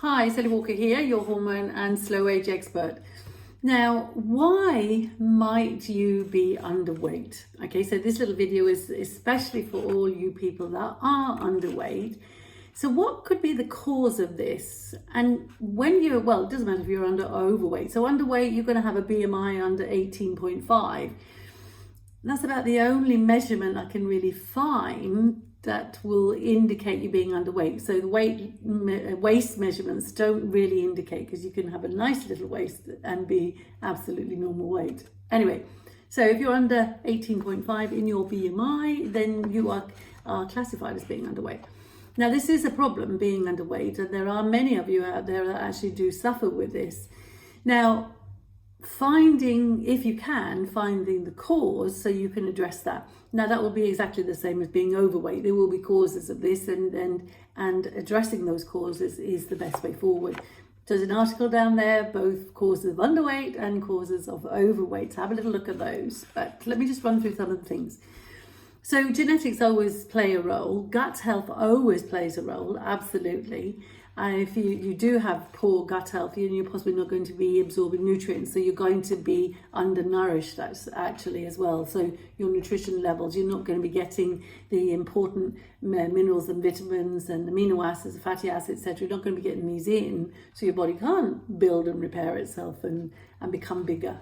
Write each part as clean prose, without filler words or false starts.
Hi, Sally Walker here, your hormone and slow age expert. Now, why might you be underweight? Okay, so this little video is especially for all you people that are underweight. So what could be the cause of this? And when you're, well, it doesn't matter if you're under or overweight. So underweight, you're going to have a BMI under 18.5. That's about the only measurement I can really find that will indicate you being underweight. So the waist measurements don't really indicate, because you can have a nice little waist and be absolutely normal weight. Anyway, so if you're under 18.5 in your BMI, then you are classified as being underweight. Now, this is a problem, being underweight, and there are many of you out there that actually do suffer with this. Now, finding the cause so you can address that. Now, that will be exactly the same as being overweight. There will be causes of this, and addressing those causes is the best way forward. There's an article down there, both causes of underweight and causes of overweight. So have a little look at those. But let me just run through some of the things. So genetics always play a role. Gut health always plays a role, absolutely. If you do have poor gut health, you're possibly not going to be absorbing nutrients, so you're going to be undernourished actually as well. So your nutrition levels, you're not going to be getting the important minerals and vitamins and amino acids, fatty acids, etc. You're not going to be getting these in, so your body can't build and repair itself and become bigger.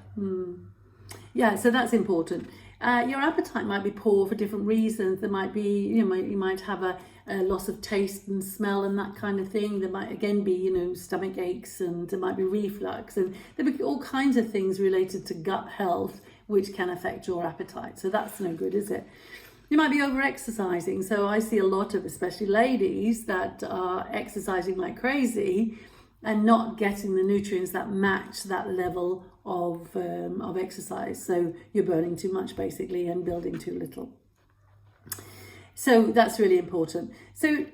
Yeah, so that's important. Your appetite might be poor for different reasons. There might be, you might have a loss of taste and smell and that kind of thing. There might again be, stomach aches, and there might be reflux, and there'll be all kinds of things related to gut health which can affect your appetite. So that's no good, is it? You might be over-exercising. So I see a lot of, especially ladies, that are exercising like crazy and not getting the nutrients that match that level of exercise. So you're burning too much basically and building too little. So that's really important. So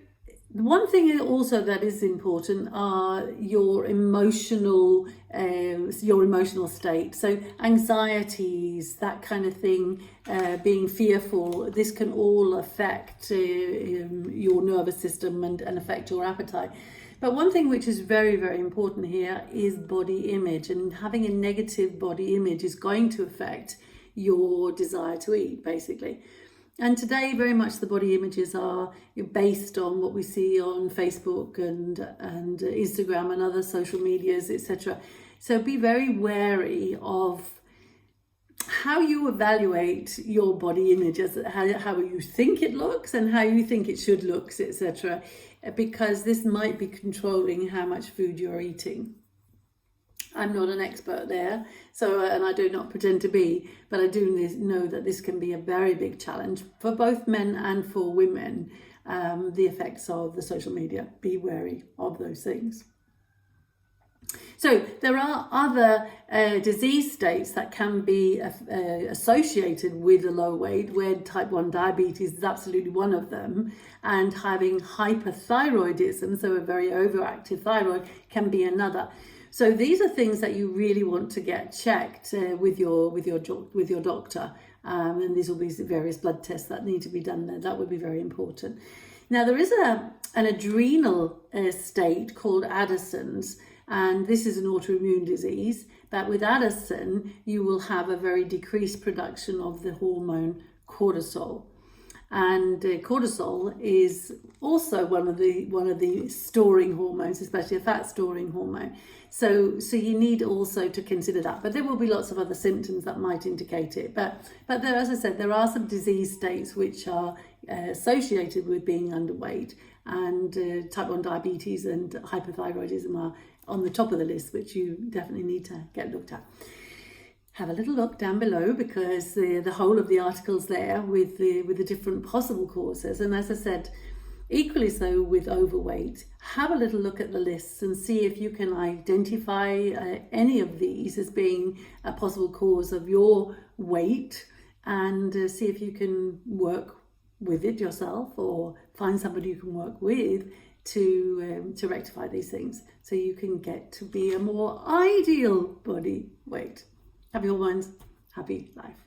one thing also that is important are your emotional state. So anxieties, that kind of thing, being fearful, this can all affect your nervous system and affect your appetite. But one thing which is very, very important here is body image, and having a negative body image is going to affect your desire to eat, basically. And today, very much the body images are based on what we see on Facebook and Instagram and other social medias, etc. So be very wary of how you evaluate your body image, as how you think it looks and how you think it should look, etc. Because this might be controlling how much food you're eating. I'm not an expert there, and I do not pretend to be, but I do know that this can be a very big challenge for both men and for women, the effects of the social media. Be wary of those things. So there are other disease states that can be associated with a low weight, where type 1 diabetes is absolutely one of them, and having hyperthyroidism, so a very overactive thyroid, can be another. So these are things that you really want to get checked with your doctor, and these will be various blood tests that need to be done there. That would be very important. Now, there is an adrenal state called Addison's, and this is an autoimmune disease. But with Addison, you will have a very decreased production of the hormone cortisol. And cortisol is also one of the storing hormones, especially a fat storing hormone. So you need also to consider that. But there will be lots of other symptoms that might indicate it. But there, as I said, there are some disease states which are associated with being underweight, and type 1 diabetes and hypothyroidism are on the top of the list, which you definitely need to get looked at. Have a little look down below, because the whole of the article's there with the different possible causes. And as I said, equally so with overweight, have a little look at the lists and see if you can identify any of these as being a possible cause of your weight, and see if you can work with it yourself or find somebody you can work with to rectify these things, so you can get to be a more ideal body weight. Happy hormones, happy life.